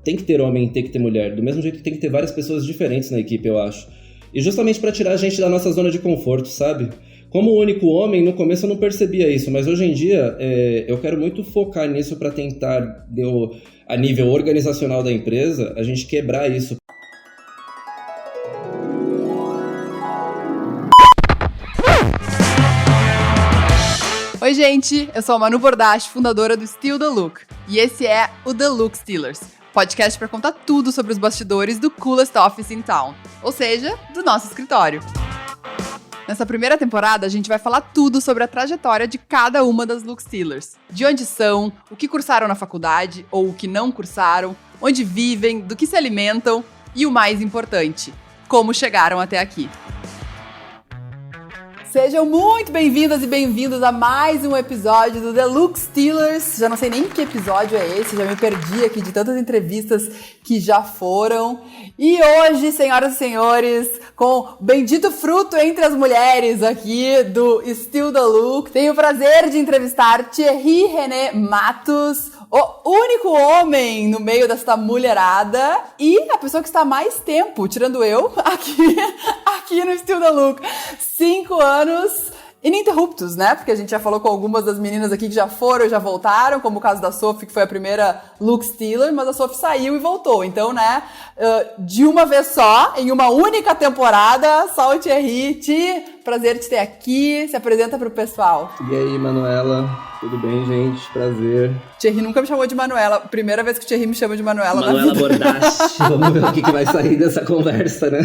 tem que ter homem, tem que ter mulher. Do mesmo jeito que tem que ter várias pessoas diferentes na equipe, eu acho. E justamente pra tirar a gente da nossa zona de conforto, sabe? Como único homem, no começo eu não percebia isso, mas hoje em dia eu quero muito focar nisso pra tentar, a nível organizacional da empresa, a gente quebrar isso. Oi, gente, eu sou a Manu Bordache, fundadora do Steal the Look, e esse é o The Look Stealers, podcast para contar tudo sobre os bastidores do coolest office in town, ou seja, do nosso escritório. Nessa primeira temporada, a gente vai falar tudo sobre a trajetória de cada uma das Look Stealers, de onde são, o que cursaram na faculdade ou o que não cursaram, onde vivem, do que se alimentam e o mais importante, como chegaram até aqui. Sejam muito bem-vindas e bem-vindos a mais um episódio do The Look Stealers. Já não sei nem que episódio é esse, já me perdi aqui de tantas entrevistas que já foram. E hoje, senhoras e senhores, com o bendito fruto entre as mulheres aqui do Steal the Look, tenho o prazer de entrevistar Thierry René Matos, o único homem no meio desta mulherada e a pessoa que está há mais tempo, tirando eu, aqui no Steal the Look. 5 anos ininterruptos, né? Porque a gente já falou com algumas das meninas aqui que já foram e já voltaram, como o caso da Sophie, que foi a primeira Look Stealer, mas a Sophie saiu e voltou. Então, né, de uma vez só, em uma única temporada, só o Thierry. Prazer te ter aqui. Se apresenta pro pessoal. E aí, Manuela? Tudo bem, gente? Prazer. Thierry nunca me chamou de Manuela. Primeira vez que o Thierry me chama de Manuela. Manuela Bordache. Vamos ver o que vai sair dessa conversa, né?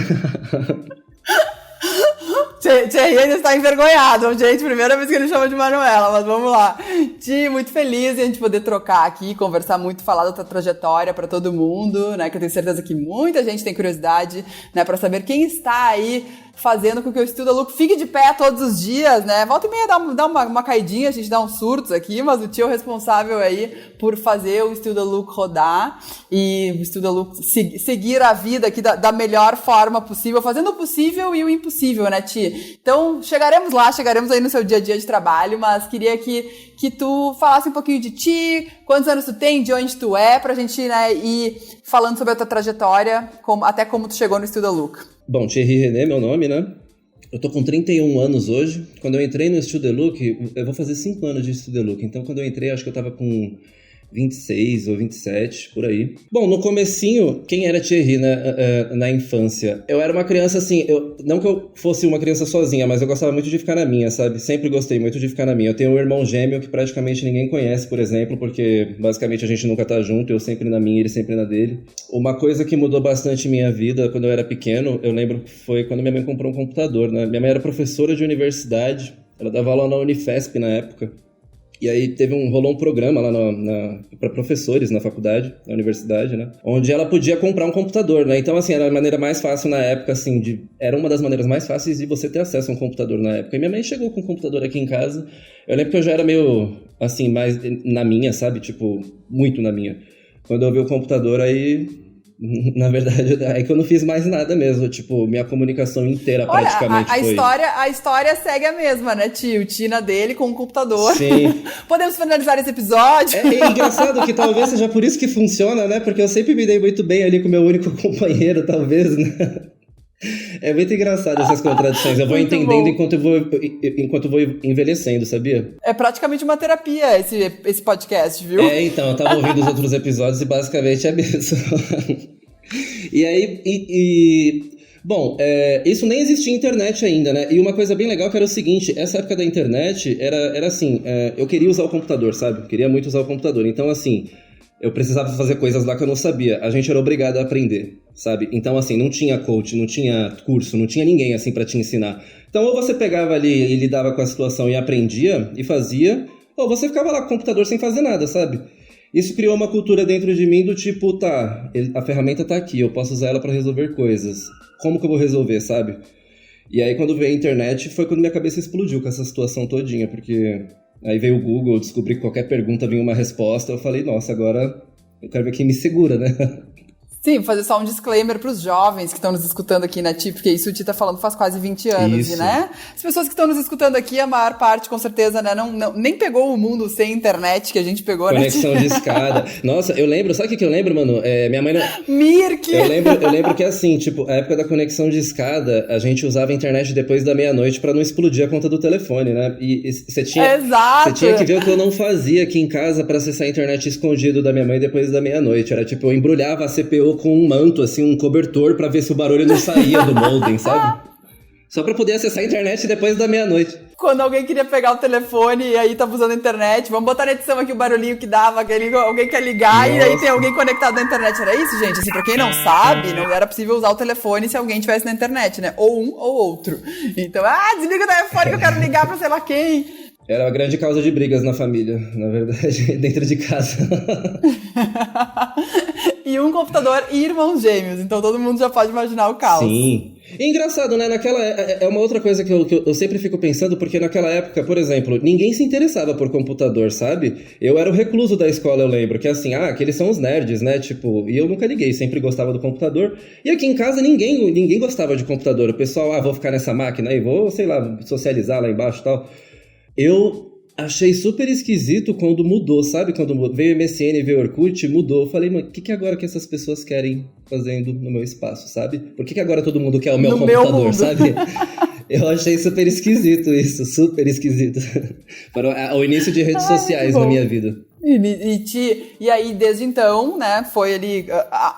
Thierry ainda está envergonhado, gente, primeira vez que ele chama de Manuela, mas vamos lá. Ti, muito feliz de a gente poder trocar aqui, conversar muito, falar da tua trajetória para todo mundo, né, que eu tenho certeza que muita gente tem curiosidade, né, para saber quem está aí fazendo com que o Steal the Look fique de pé todos os dias, né? Volta e meia dá uma caidinha, a gente dá uns surtos aqui, mas o tio é o responsável aí por fazer o Steal the Look rodar e o Steal the Look seguir a vida aqui da melhor forma possível, fazendo o possível e o impossível, né, Ti? Então, chegaremos aí no seu dia a dia de trabalho, mas queria que tu falasse um pouquinho de ti, quantos anos tu tem, de onde tu é, pra gente, né, ir falando sobre a tua trajetória, até como tu chegou no Steal the Look. Bom, Thierry René é meu nome, né? Eu tô com 31 anos hoje. Quando eu entrei no Steal the Look, eu vou fazer 5 anos de Steal the Look. Então, quando eu entrei, acho que eu tava com 26 ou 27, por aí. Bom, no comecinho, quem era Thierry, né, na infância? Eu era uma criança, assim, não que eu fosse uma criança sozinha, mas eu gostava muito de ficar na minha, sabe? Sempre gostei muito de ficar na minha. Eu tenho um irmão gêmeo que praticamente ninguém conhece, por exemplo, porque basicamente a gente nunca tá junto, eu sempre na minha, ele sempre na dele. Uma coisa que mudou bastante minha vida quando eu era pequeno, eu lembro que foi quando minha mãe comprou um computador, né? Minha mãe era professora de universidade, ela dava aula na Unifesp na época. E aí rolou um programa lá para professores na faculdade, na universidade, né? Onde ela podia comprar um computador, né? Então, assim, era a maneira mais fácil na época, assim, era uma das maneiras mais fáceis de você ter acesso a um computador na época. E minha mãe chegou com um computador aqui em casa. Eu lembro que eu já era meio, assim, mais na minha, sabe? Tipo, muito na minha. Quando eu vi o computador, aí... Na verdade, é que eu não fiz mais nada mesmo. Tipo, minha comunicação inteira praticamente foi... A história segue a mesma, né, tio? Tina dele com o computador. Sim. Podemos finalizar esse episódio? É engraçado que talvez seja por isso que funciona, né? Porque eu sempre me dei muito bem ali com o meu único companheiro, talvez, né? É muito engraçado essas contradições. Eu vou entendendo enquanto eu vou envelhecendo, sabia? É praticamente uma terapia esse podcast, viu? Então, eu tava ouvindo os outros episódios e basicamente é mesmo. E aí... Bom, isso nem existia internet ainda, né? E uma coisa bem legal que era o seguinte, essa época da internet era assim, eu queria usar o computador, sabe? Eu queria muito usar o computador. Então, assim... Eu precisava fazer coisas lá que eu não sabia. A gente era obrigado a aprender, sabe? Então, assim, não tinha coach, não tinha curso, não tinha ninguém, assim, pra te ensinar. Então, ou você pegava ali e lidava com a situação e aprendia e fazia, ou você ficava lá com o computador sem fazer nada, sabe? Isso criou uma cultura dentro de mim do tipo, tá, a ferramenta tá aqui, eu posso usar ela pra resolver coisas. Como que eu vou resolver, sabe? E aí, quando veio a internet, foi quando minha cabeça explodiu com essa situação todinha, porque... Aí veio o Google, eu descobri que qualquer pergunta vinha uma resposta, eu falei, nossa, agora eu quero ver quem me segura, né? Sim, fazer só um disclaimer para os jovens que estão nos escutando aqui, né, Ti? Porque isso o Ti tá falando faz quase 20 anos, Isso. né? As pessoas que estão nos escutando aqui, a maior parte, com certeza, né, nem pegou o mundo sem internet que a gente pegou, Conexão né, de escada. Nossa, eu lembro, sabe o que eu lembro, mano? Minha mãe... Mirk! Eu lembro que assim, tipo, a época da conexão de escada, a gente usava a internet depois da meia-noite pra não explodir a conta do telefone, né? E você tinha que ver o que eu não fazia aqui em casa pra acessar a internet escondido da minha mãe depois da meia-noite. Era tipo, eu embrulhava a CPU com um manto, assim, um cobertor pra ver se o barulho não saía do modem, sabe? Só pra poder acessar a internet depois da meia-noite. Quando alguém queria pegar o telefone e aí tava usando a internet, vamos botar na edição aqui o barulhinho que dava, alguém quer ligar. Nossa. E aí tem alguém conectado na internet. Era isso, gente? Assim, pra quem não sabe, não era possível usar o telefone se alguém tivesse na internet, né? Ou um ou outro. Então, desliga o telefone que eu quero ligar pra sei lá quem. Era uma grande causa de brigas na família, na verdade, dentro de casa. E um computador e irmãos gêmeos, então todo mundo já pode imaginar o caos. Sim. E engraçado, né? É uma outra coisa que eu sempre fico pensando, porque naquela época, por exemplo, ninguém se interessava por computador, sabe? Eu era o recluso da escola, eu lembro, que assim, aqueles são os nerds, né? Tipo, e eu nunca liguei, sempre gostava do computador. E aqui em casa ninguém gostava de computador. O pessoal, vou ficar nessa máquina aí, vou, sei lá, socializar lá embaixo e tal. Eu achei super esquisito quando mudou, sabe? Quando veio o MSN e veio o Orkut, mudou. Eu falei, mano, o que agora que essas pessoas querem fazendo no meu espaço, sabe? Por que agora todo mundo quer o meu computador, sabe? Eu achei super esquisito isso, super esquisito. Para o início de redes sociais na minha vida. E aí, desde então, né, ele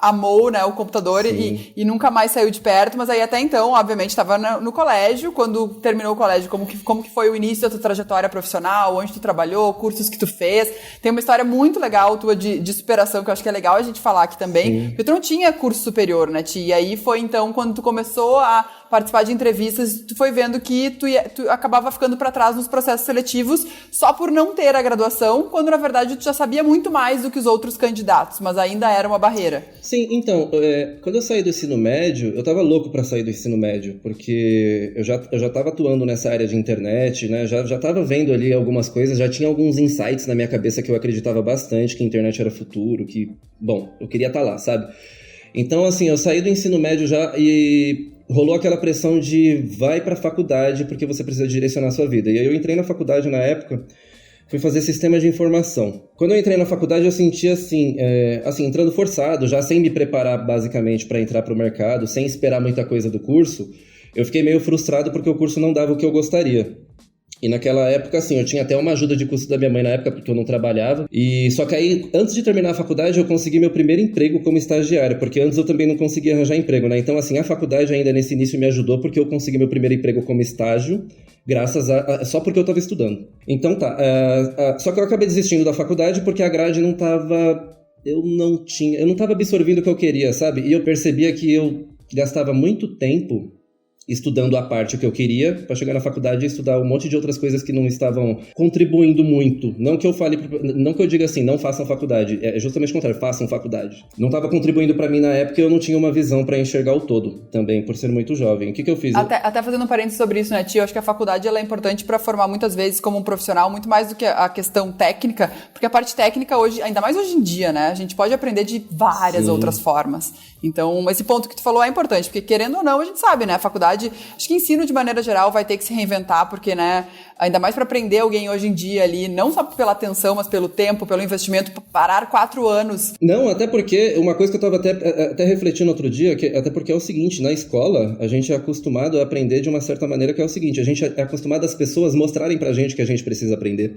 amou, né, o computador e nunca mais saiu de perto, mas aí até então, obviamente, estava no colégio. Quando terminou o colégio, como que foi o início da tua trajetória profissional, onde tu trabalhou, cursos que tu fez? Tem uma história muito legal tua de superação, que eu acho que é legal a gente falar aqui também, porque tu não tinha curso superior, né, Ti? E aí foi então, quando tu começou a participar de entrevistas, tu foi vendo que tu acabava ficando para trás nos processos seletivos só por não ter a graduação, quando na verdade tu já sabia muito mais do que os outros candidatos, mas ainda era uma barreira. Sim, então, quando eu saí do ensino médio, eu tava louco para sair do ensino médio, porque eu já tava atuando nessa área de internet, né, já tava vendo ali algumas coisas, já tinha alguns insights na minha cabeça que eu acreditava bastante, que a internet era futuro, que, bom, eu queria estar lá, sabe? Então, assim, eu saí do ensino médio já e rolou aquela pressão de vai pra faculdade porque você precisa direcionar a sua vida. E aí eu entrei na faculdade na época, fui fazer sistema de informação. Quando eu entrei na faculdade eu senti assim, entrando forçado, já sem me preparar basicamente para entrar pro mercado, sem esperar muita coisa do curso, eu fiquei meio frustrado porque o curso não dava o que eu gostaria. E naquela época, assim, eu tinha até uma ajuda de custo da minha mãe na época, porque eu não trabalhava. E só que aí, antes de terminar a faculdade, eu consegui meu primeiro emprego como estagiário, porque antes eu também não conseguia arranjar emprego, né? Então, assim, a faculdade ainda nesse início me ajudou, porque eu consegui meu primeiro emprego como estágio, só porque eu estava estudando. Então tá, só que eu acabei desistindo da faculdade porque a grade não tava... Eu não tava absorvendo o que eu queria, sabe? E eu percebia que eu gastava muito tempo estudando a parte que eu queria, para chegar na faculdade e estudar um monte de outras coisas que não estavam contribuindo muito. Não que eu diga assim, não façam faculdade. É justamente o contrário, façam faculdade. Não estava contribuindo para mim na época e eu não tinha uma visão para enxergar o todo também, por ser muito jovem. O que eu fiz? Até fazendo um parênteses sobre isso, né, Tio? Eu acho que a faculdade ela é importante para formar muitas vezes como um profissional, muito mais do que a questão técnica, porque a parte técnica hoje, ainda mais hoje em dia, né, a gente pode aprender de várias outras formas. Então, esse ponto que tu falou é importante, porque querendo ou não, a gente sabe, né, a faculdade, acho que ensino de maneira geral vai ter que se reinventar, porque, né, ainda mais para aprender alguém hoje em dia ali, não só pela atenção, mas pelo tempo, pelo investimento, parar 4 anos. Não, até porque, uma coisa que eu estava até refletindo outro dia, até porque é o seguinte, na escola, a gente é acostumado a aprender de uma certa maneira, que é o seguinte, a gente é acostumado as pessoas mostrarem pra gente que a gente precisa aprender.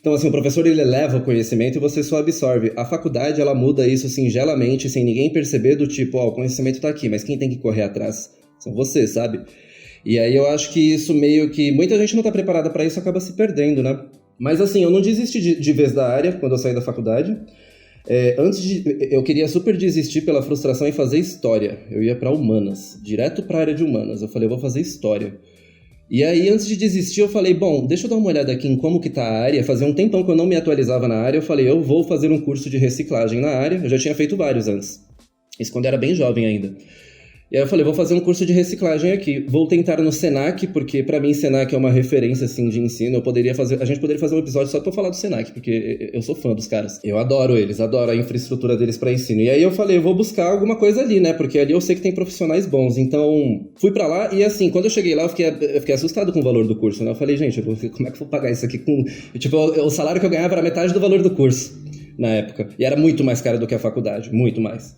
Então, assim, o professor, ele eleva o conhecimento e você só absorve. A faculdade, ela muda isso singelamente, sem ninguém perceber, do tipo, o conhecimento tá aqui, mas quem tem que correr atrás são vocês, sabe? E aí eu acho que isso meio que... Muita gente não tá preparada pra isso, acaba se perdendo, né? Mas, assim, eu não desisti de vez da área quando eu saí da faculdade. Eu queria super desistir pela frustração em fazer história. Eu ia pra humanas, direto pra área de humanas. Eu falei, eu vou fazer história. E aí, antes de desistir, eu falei, bom, deixa eu dar uma olhada aqui em como que tá a área. Fazia um tempão que eu não me atualizava na área. Eu falei, eu vou fazer um curso de reciclagem na área. Eu já tinha feito vários antes. Isso quando eu era bem jovem ainda. E aí eu falei, vou fazer um curso de reciclagem aqui. Vou tentar no Senac, porque pra mim Senac é uma referência, assim, de ensino. A gente poderia fazer um episódio só pra falar do Senac, porque eu sou fã dos caras. Eu adoro eles, adoro a infraestrutura deles pra ensino. E aí eu falei, eu vou buscar alguma coisa ali, né? Porque ali eu sei que tem profissionais bons. Então, fui pra lá e assim, quando eu cheguei lá, eu fiquei assustado com o valor do curso, né? Eu falei, gente, como é que eu vou pagar isso aqui com... Tipo, o salário que eu ganhava era metade do valor do curso, na época. E era muito mais caro do que a faculdade, muito mais.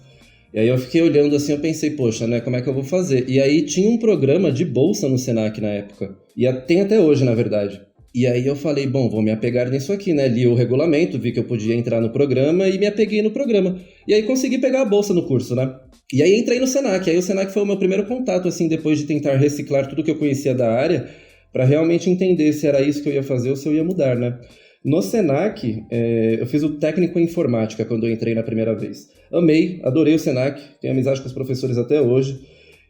E aí eu fiquei olhando assim, eu pensei, poxa, né, como é que eu vou fazer? E aí tinha um programa de bolsa no Senac na época. E tem até hoje, na verdade. E aí eu falei, bom, vou me apegar nisso aqui, né? Li o regulamento, vi que eu podia entrar no programa e me apeguei no programa. E aí consegui pegar a bolsa no curso, né? E aí entrei no Senac. Aí o Senac foi o meu primeiro contato, assim, depois de tentar reciclar tudo que eu conhecia da área, para realmente entender se era isso que eu ia fazer ou se eu ia mudar, né? No Senac, eu fiz o técnico em informática quando eu entrei na primeira vez. Amei, adorei o Senac, tenho amizade com os professores até hoje.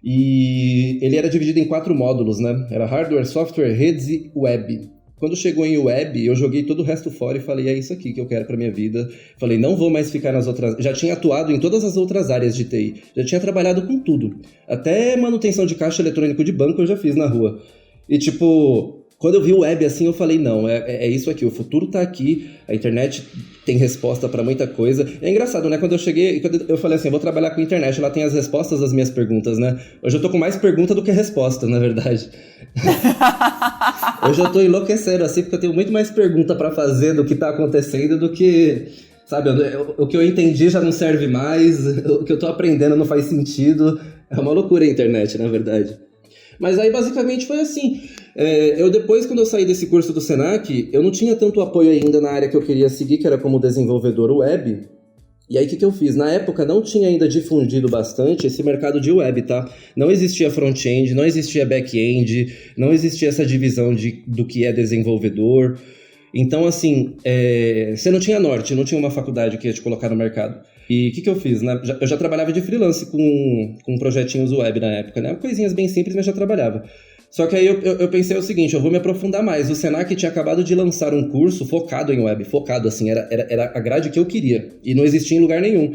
E ele era dividido em 4 módulos, né? Era hardware, software, redes e web. Quando chegou em web, eu joguei todo o resto fora e falei, é isso aqui que eu quero pra minha vida. Falei, não vou mais ficar nas outras... Já tinha atuado em todas as outras áreas de TI. Já tinha trabalhado com tudo. Até manutenção de caixa eletrônico de banco eu já fiz na rua. E tipo... Quando eu vi o web assim, eu falei, não, é isso aqui, o futuro tá aqui, a internet tem resposta pra muita coisa. É engraçado, né? Quando eu cheguei, quando eu falei assim, eu vou trabalhar com a internet, ela tem as respostas das minhas perguntas, né? Hoje eu tô com mais pergunta do que resposta, na verdade. Hoje eu tô enlouquecendo, assim, porque eu tenho muito mais pergunta pra fazer do que tá acontecendo do que... Sabe, o que eu entendi já não serve mais, o que eu tô aprendendo não faz sentido. É uma loucura a internet, na verdade. Mas aí, basicamente, foi assim. Depois, quando eu saí desse curso do Senac, eu não tinha tanto apoio ainda na área que eu queria seguir, que era como desenvolvedor web. E aí, o que eu fiz? Na época, não tinha ainda difundido bastante esse mercado de web, tá? Não existia front-end, não existia back-end, não existia essa divisão do que é desenvolvedor. Então, assim, você não tinha norte, não tinha uma faculdade que ia te colocar no mercado. E o que eu fiz? Né? Eu já trabalhava de freelance com projetinhos web na época, né? Coisinhas bem simples, mas já trabalhava. Só que aí eu pensei o seguinte, eu vou me aprofundar mais. O Senac tinha acabado de lançar um curso focado em web, focado assim, era a grade que eu queria. E não existia em lugar nenhum.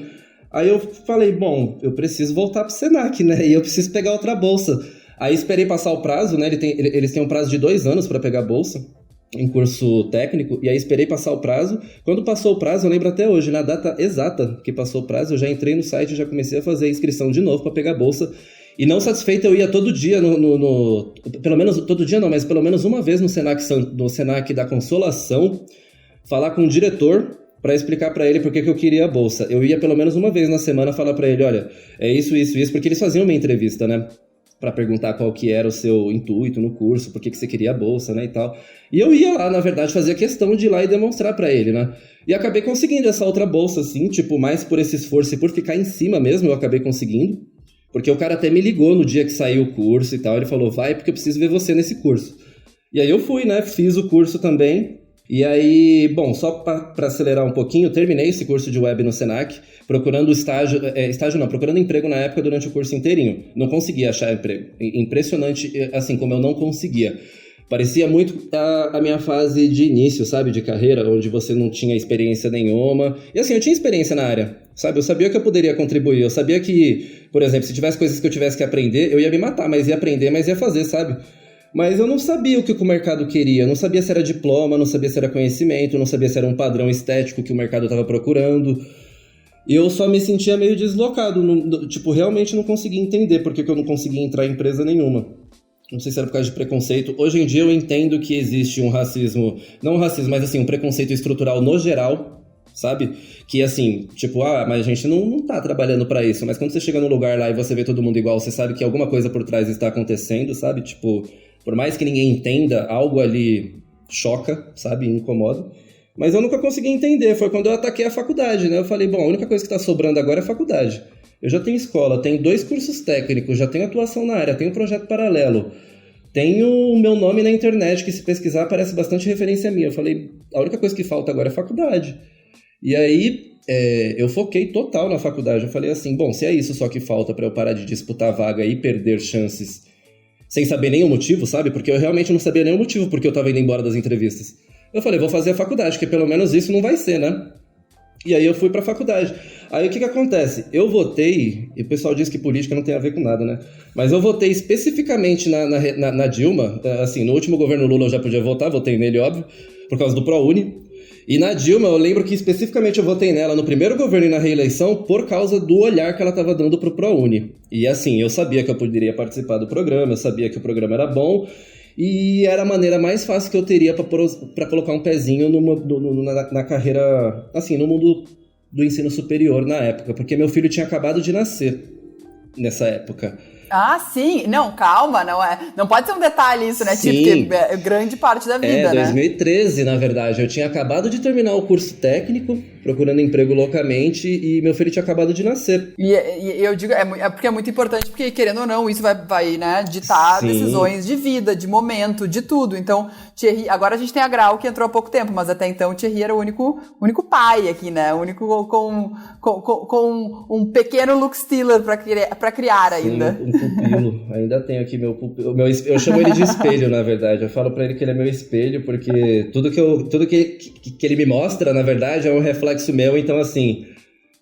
Aí eu falei, bom, eu preciso voltar pro Senac, né? E eu preciso pegar outra bolsa. Aí esperei passar o prazo, né? Eles têm um prazo de 2 anos para pegar a bolsa em curso técnico, e aí esperei passar o prazo. Quando passou o prazo, eu lembro até hoje, na data exata que passou o prazo, eu já entrei no site e já comecei a fazer a inscrição de novo para pegar a bolsa. E não satisfeito, eu ia todo dia pelo menos, todo dia não, mas pelo menos uma vez no Senac da Consolação, falar com o diretor para explicar para ele por que eu queria a bolsa. Eu ia pelo menos uma vez na semana falar para ele, olha, é isso, porque eles faziam uma entrevista, né? Para perguntar qual que era o seu intuito no curso, por que você queria a bolsa, né, e tal. E eu ia lá, na verdade, fazer questão de ir lá e demonstrar para ele, né. E acabei conseguindo essa outra bolsa, assim, tipo, mais por esse esforço e por ficar em cima mesmo, eu acabei conseguindo. Porque o cara até me ligou no dia que saiu o curso e tal, ele falou, vai, porque eu preciso ver você nesse curso. E aí eu fui, né, fiz o curso também. E aí, bom, só para acelerar um pouquinho, eu terminei esse curso de web no Senac, procurando procurando emprego na época durante o curso inteirinho. Não conseguia achar emprego. Impressionante, assim, como eu não conseguia. Parecia muito a minha fase de início, sabe, de carreira, onde você não tinha experiência nenhuma. E assim, eu tinha experiência na área, sabe? Eu sabia que eu poderia contribuir, eu sabia que, por exemplo, se tivesse coisas que eu tivesse que aprender, eu ia me matar, mas ia aprender, mas ia fazer, sabe? Mas eu não sabia o que o mercado queria, eu não sabia se era diploma, não sabia se era conhecimento, não sabia se era um padrão estético que o mercado estava procurando. E eu só me sentia meio deslocado, tipo, realmente não conseguia entender por que eu não conseguia entrar em empresa nenhuma. Não sei se era por causa de preconceito. Hoje em dia eu entendo que existe um racismo, não um racismo, mas assim, um preconceito estrutural no geral, sabe? Que assim, tipo, mas a gente não tá trabalhando pra isso. Mas quando você chega num lugar lá e você vê todo mundo igual, você sabe que alguma coisa por trás está acontecendo, sabe? Tipo, por mais que ninguém entenda, algo ali choca, sabe? Incomoda. Mas eu nunca consegui entender. Foi quando eu ataquei a faculdade, né? Eu falei, bom, a única coisa que tá sobrando agora é a faculdade. Eu já tenho escola, tenho 2 cursos técnicos, já tenho atuação na área, tenho um projeto paralelo. Tenho o meu nome na internet, que se pesquisar parece bastante referência minha. Eu falei, a única coisa que falta agora é faculdade. E aí, eu foquei total na faculdade. Eu falei assim, bom, se é isso só que falta para eu parar de disputar a vaga e perder chances sem saber nenhum motivo, sabe? Porque eu realmente não sabia nenhum motivo porque eu tava indo embora das entrevistas. Eu falei, vou fazer a faculdade, que pelo menos isso não vai ser, né? E aí eu fui pra faculdade. Aí o que acontece? Eu votei, e o pessoal diz que política não tem a ver com nada, né? Mas eu votei especificamente na Dilma, assim, no último governo Lula eu já podia votar, votei nele, óbvio, por causa do ProUni. E na Dilma, eu lembro que especificamente eu votei nela no primeiro governo e na reeleição por causa do olhar que ela estava dando pro ProUni. E assim, eu sabia que eu poderia participar do programa, eu sabia que o programa era bom, e era a maneira mais fácil que eu teria para colocar um pezinho na carreira, assim, no mundo do ensino superior na época, porque meu filho tinha acabado de nascer nessa época. Ah, sim. Não, calma, não pode ser um detalhe isso, né? Sim. Tipo, que é grande parte da vida, né? 2013, na verdade. Eu tinha acabado de terminar o curso técnico, procurando emprego loucamente, e meu filho tinha acabado de nascer. E eu digo, é porque é muito importante, porque querendo ou não, isso vai né, ditar Sim. decisões de vida, de momento, de tudo. Então, Thierry, agora a gente tem a Grau, que entrou há pouco tempo, mas até então o Thierry era o único pai aqui, né? O único com um pequeno Luke Stiller pra criar ainda. Sim, um pupilo. Ainda tenho aqui meu pupilo. Eu chamo ele de espelho, na verdade. Eu falo pra ele que ele é meu espelho, porque tudo que ele me mostra, na verdade, é um reflexo meu. Então, assim,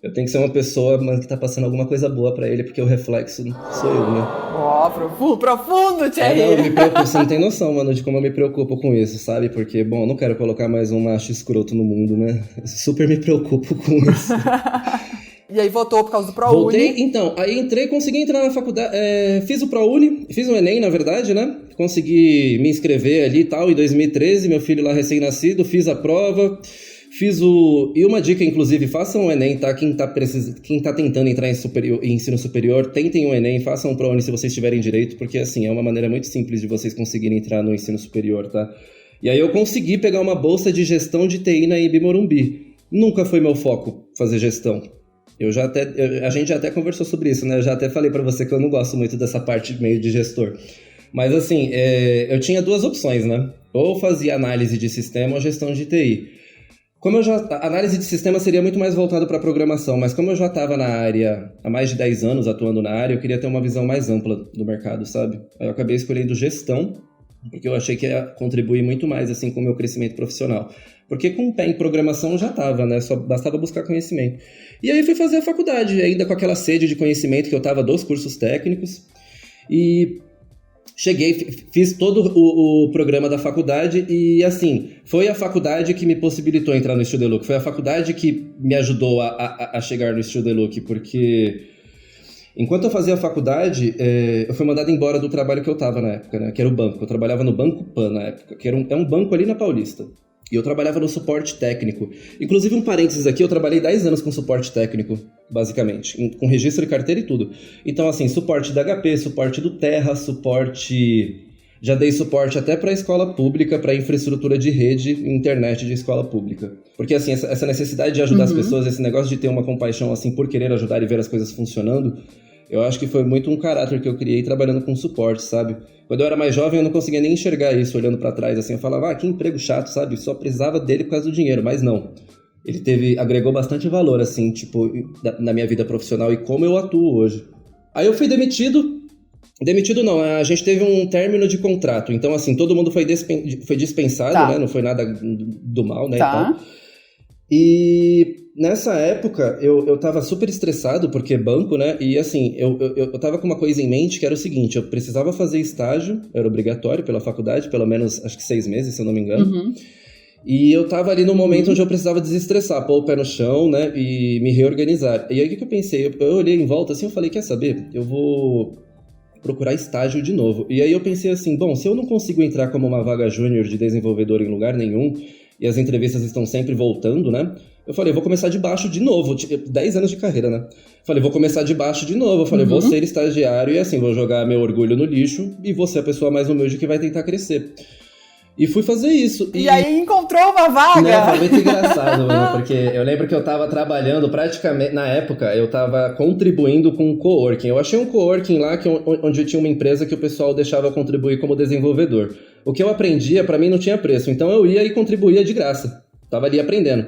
eu tenho que ser uma pessoa que tá passando alguma coisa boa pra ele, porque o reflexo sou eu, né? Ó, profundo, Thierry! Não, eu me preocupo. Você não tem noção, mano, de como eu me preocupo com isso, sabe? Porque, bom, eu não quero colocar mais um macho escroto no mundo, né? Eu super me preocupo com isso. E aí votou por causa do ProUni? Voltei, então, aí consegui entrar na faculdade, fiz o ProUni, fiz o Enem, na verdade, né? Consegui me inscrever ali e tal, em 2013, meu filho lá recém-nascido, fiz a prova, e uma dica, inclusive, façam o Enem, tá? Quem tá tentando entrar em ensino superior, tentem o Enem, façam o ProUni se vocês tiverem direito, porque, assim, é uma maneira muito simples de vocês conseguirem entrar no ensino superior, tá? E aí eu consegui pegar uma bolsa de gestão de TI na IB Morumbi. Nunca foi meu foco fazer gestão. A gente já até conversou sobre isso, né? Eu já até falei pra você que eu não gosto muito dessa parte meio de gestor. Mas assim, eu tinha duas opções, né? Ou fazia análise de sistema ou gestão de TI. A análise de sistema seria muito mais voltado para programação, mas como eu já estava na área há mais de 10 anos atuando na área, eu queria ter uma visão mais ampla do mercado, sabe? Aí eu acabei escolhendo gestão, porque eu achei que ia contribuir muito mais assim com o meu crescimento profissional. Porque com o pé em programação já estava, né? Só bastava buscar conhecimento. E aí fui fazer a faculdade, ainda com aquela sede de conhecimento que eu estava dos cursos técnicos. E cheguei, fiz todo o programa da faculdade e, assim, foi a faculdade que me possibilitou entrar no StudyLook. Foi a faculdade que me ajudou a chegar no StudyLook, porque enquanto eu fazia a faculdade, eu fui mandado embora do trabalho que eu estava na época, né? Que era o banco. Eu trabalhava no Banco Pan na época, que é um banco ali na Paulista. E eu trabalhava no suporte técnico. Inclusive, um parênteses aqui, eu trabalhei 10 anos com suporte técnico, basicamente, com registro de carteira e tudo. Então, assim, suporte da HP, suporte do Terra, já dei suporte até para escola pública, para infraestrutura de rede e internet de escola pública. Porque, assim, essa necessidade de ajudar as pessoas, esse negócio de ter uma compaixão, assim, por querer ajudar e ver as coisas funcionando, eu acho que foi muito um caráter que eu criei trabalhando com suporte, sabe? Quando eu era mais jovem, eu não conseguia nem enxergar isso olhando pra trás, assim. Eu falava, que emprego chato, sabe? Só precisava dele por causa do dinheiro, mas não. Ele agregou bastante valor, assim, tipo, na minha vida profissional e como eu atuo hoje. Aí eu fui demitido. Demitido não, a gente teve um término de contrato. Então, assim, todo mundo foi dispensado, tá, né? Não foi nada do mal, né? Tá. E nessa época, eu tava super estressado, porque banco, né? E assim, eu tava com uma coisa em mente, que era o seguinte, eu precisava fazer estágio, era obrigatório pela faculdade, pelo menos, acho que 6 meses, se eu não me engano. Uhum. E eu tava ali no momento onde eu precisava desestressar, pôr o pé no chão, né? E me reorganizar. E aí, o que eu pensei? Eu olhei em volta assim, eu falei, quer saber? Eu vou procurar estágio de novo. E aí eu pensei assim, bom, se eu não consigo entrar como uma vaga júnior de desenvolvedor em lugar nenhum, e as entrevistas estão sempre voltando, né? Eu falei, vou começar de baixo de novo. 10 anos de carreira, né? Falei, vou começar de baixo de novo. Eu falei, vou ser estagiário e assim, vou jogar meu orgulho no lixo e vou ser a pessoa mais humilde que vai tentar crescer. E fui fazer isso. E aí encontrou uma vaga! Né, foi muito engraçado, mano, porque eu lembro que eu tava trabalhando praticamente, na época, eu tava contribuindo com um coworking. Eu achei um coworking lá onde tinha uma empresa que o pessoal deixava contribuir como desenvolvedor. O que eu aprendia, pra mim, não tinha preço. Então eu ia e contribuía de graça. Tava ali aprendendo.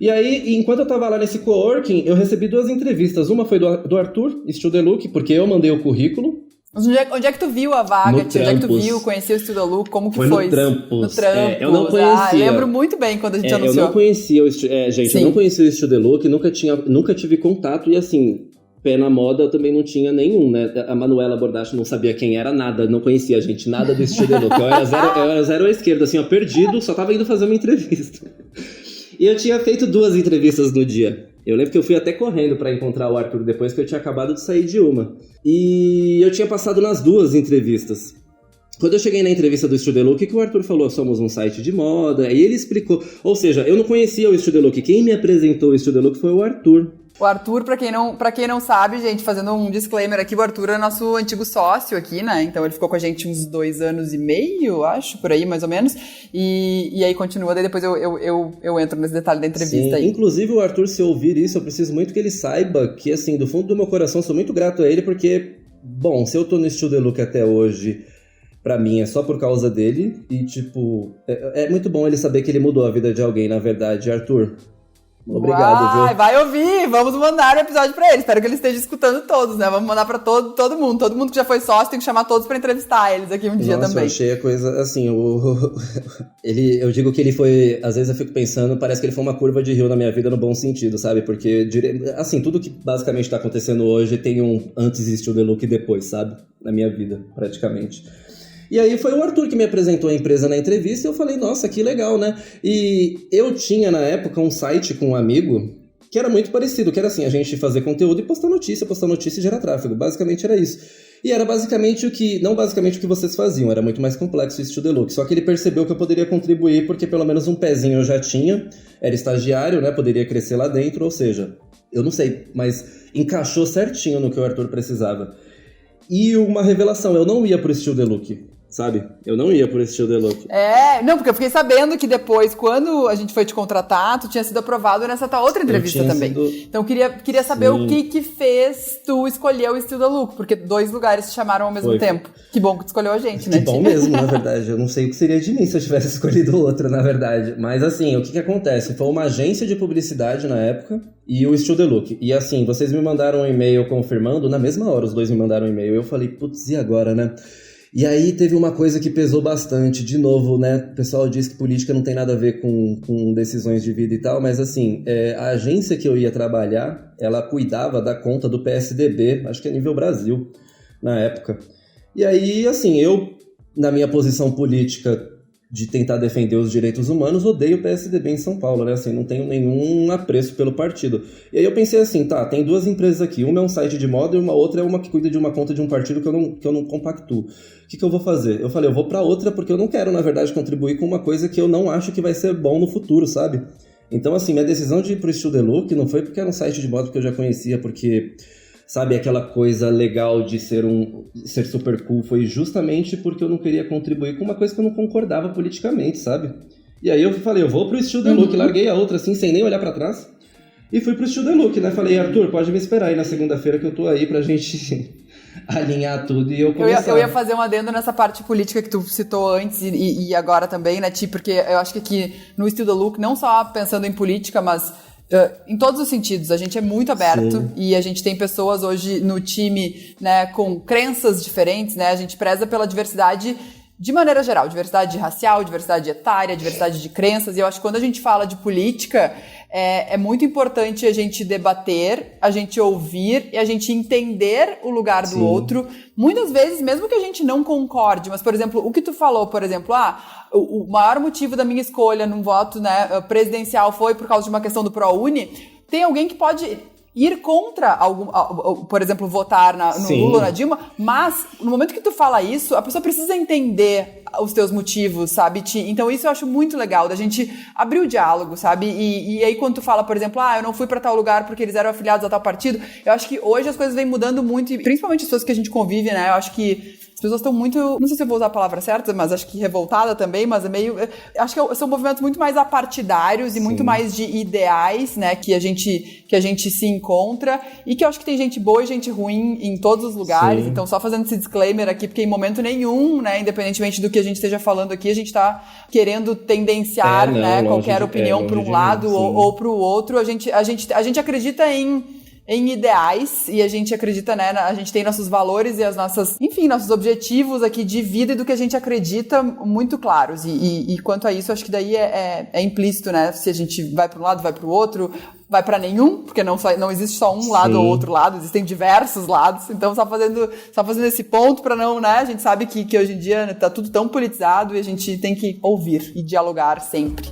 E aí, enquanto eu tava lá nesse coworking, eu recebi 2 entrevistas. Uma foi do Arthur StudyLook, porque eu mandei o currículo. Mas onde é que tu viu a vaga? Onde é que tu viu, conheceu o Studio Look? Como que foi? No Trampos. No Trampos. Eu não conhecia. Lembro muito bem quando a gente anunciou. Eu não conhecia eu não conhecia o Studio Look, nunca tive contato e assim, pé na moda eu também não tinha nenhum, né? A Manuela Bordache não sabia quem era, nada, não conhecia, gente, nada do Studio Look. Eu era zero à esquerda, assim, ó, perdido, só tava indo fazer uma entrevista. E eu tinha feito 2 entrevistas no dia. Eu lembro que eu fui até correndo pra encontrar o Arthur depois que eu tinha acabado de sair de uma. E eu tinha passado nas 2 entrevistas. Quando eu cheguei na entrevista do Studio Look, o que o Arthur falou? Somos um site de moda. E ele explicou. Ou seja, eu não conhecia o Studio Look. Quem me apresentou o Studio Look foi o Arthur. O Arthur, pra quem não sabe, gente, fazendo um disclaimer aqui, o Arthur é nosso antigo sócio aqui, né? Então ele ficou com a gente uns 2 anos e meio, acho, por aí, mais ou menos. E aí continua, daí depois eu entro nesse detalhe da entrevista. Sim. Aí. Inclusive o Arthur, se ouvir isso, eu preciso muito que ele saiba que, assim, do fundo do meu coração, sou muito grato a ele, porque, bom, se eu tô no Studio Look até hoje, pra mim é só por causa dele. E, tipo, é muito bom ele saber que ele mudou a vida de alguém, na verdade. Arthur, obrigado, viu? Vai ouvir, vamos mandar o episódio pra ele. Espero que ele esteja escutando todos, né? Vamos mandar pra todo mundo. Todo mundo que já foi sócio tem que chamar todos pra entrevistar eles aqui um dia também. Eu achei a coisa, assim, eu digo que ele foi, às vezes eu fico pensando, parece que ele foi uma curva de rio na minha vida no bom sentido, sabe? Porque, assim, tudo que basicamente tá acontecendo hoje tem um antes e Studio Look e depois, sabe? Na minha vida, praticamente. E aí foi o Arthur que me apresentou a empresa na entrevista e eu falei, nossa, que legal, né? E eu tinha, na época, um site com um amigo que era muito parecido, que era assim, a gente fazer conteúdo e postar notícia e gerar tráfego. Basicamente era isso. E era basicamente não basicamente o que vocês faziam, era muito mais complexo o Studio Look. Só que ele percebeu que eu poderia contribuir porque pelo menos um pezinho eu já tinha, era estagiário, né? Poderia crescer lá dentro, ou seja, eu não sei, mas encaixou certinho no que o Arthur precisava. E uma revelação, eu não ia pro Studio Look. Sabe? Eu não ia por esse Studio Look. Não, porque eu fiquei sabendo que depois, quando a gente foi te contratar, tu tinha sido aprovado nessa tua outra entrevista também. Então eu queria saber o que fez tu escolher o Studio Look, porque 2 lugares te chamaram ao mesmo tempo. Que bom que tu escolheu a gente, né? Que bom mesmo, na verdade. Eu não sei o que seria de mim se eu tivesse escolhido outro, na verdade. Mas assim, o que acontece? Foi uma agência de publicidade na época e o Studio Look. E assim, vocês me mandaram um e-mail confirmando, na mesma hora os 2 me mandaram um e-mail. Eu falei, putz, e agora, né? E aí teve uma coisa que pesou bastante, de novo, né, o pessoal diz que política não tem nada a ver com decisões de vida e tal, mas assim, a agência que eu ia trabalhar, ela cuidava da conta do PSDB, acho que é nível Brasil, na época. E aí, assim, eu, na minha posição política de tentar defender os direitos humanos, odeio o PSDB em São Paulo, né, assim, não tenho nenhum apreço pelo partido. E aí eu pensei assim, tá, tem 2 empresas aqui, uma é um site de moda e uma outra é uma que cuida de uma conta de um partido que eu não compactuo. O que eu vou fazer? Eu falei, eu vou pra outra porque eu não quero, na verdade, contribuir com uma coisa que eu não acho que vai ser bom no futuro, sabe? Então, assim, minha decisão de ir pro Studio Look não foi porque era um site de moda que eu já conhecia, porque, sabe, aquela coisa legal de ser super cool, foi justamente porque eu não queria contribuir com uma coisa que eu não concordava politicamente, sabe? E aí eu falei, eu vou pro Studio Look, larguei a outra assim, sem nem olhar pra trás, e fui pro Studio Look, né? Falei, Arthur, pode me esperar aí na segunda-feira que eu tô aí pra gente alinhar tudo e eu começar. Eu ia fazer um adendo nessa parte política que tu citou antes e agora também, né, Ti? Porque eu acho que aqui no Studio Look, não só pensando em política, mas em todos os sentidos, a gente é muito aberto. Sim. E a gente tem pessoas hoje no time, né, com crenças diferentes, né? A gente preza pela diversidade de maneira geral, diversidade racial, diversidade etária, diversidade de crenças. E eu acho que quando a gente fala de política, é muito importante a gente debater, a gente ouvir e a gente entender o lugar do outro. Muitas vezes, mesmo que a gente não concorde, mas, por exemplo, o que tu falou, por exemplo, o maior motivo da minha escolha num voto, né, presidencial foi por causa de uma questão do ProUni. Tem alguém que pode ir contra por exemplo, votar no Lula ou na Dilma, mas no momento que tu fala isso, a pessoa precisa entender os teus motivos, sabe, Ti? Então isso eu acho muito legal, da gente abrir o diálogo, sabe? E aí quando tu fala, por exemplo, eu não fui pra tal lugar porque eles eram afiliados a tal partido, eu acho que hoje as coisas vêm mudando muito, e principalmente as pessoas que a gente convive, né? Eu acho que as pessoas estão muito, não sei se eu vou usar a palavra certa, mas acho que revoltada também, mas é meio, acho que são movimentos muito mais apartidários e muito mais de ideais, né, que a gente se encontra, e que eu acho que tem gente boa e gente ruim em todos os lugares. Então só fazendo esse disclaimer aqui, porque em momento nenhum, né, independentemente do que a gente esteja falando aqui, a gente tá querendo tendenciar, qualquer opinião para um lado ou para o outro. A gente acredita em em ideais, e a gente acredita, né, a gente tem nossos valores e as nossas, enfim, nossos objetivos aqui de vida e do que a gente acredita muito claros, e quanto a isso, acho que daí é implícito, né, se a gente vai para um lado, vai para o outro, vai para nenhum, porque não existe só um lado ou outro lado, existem diversos lados, então só fazendo esse ponto para não, né, a gente sabe que hoje em dia tá tudo tão politizado e a gente tem que ouvir e dialogar sempre.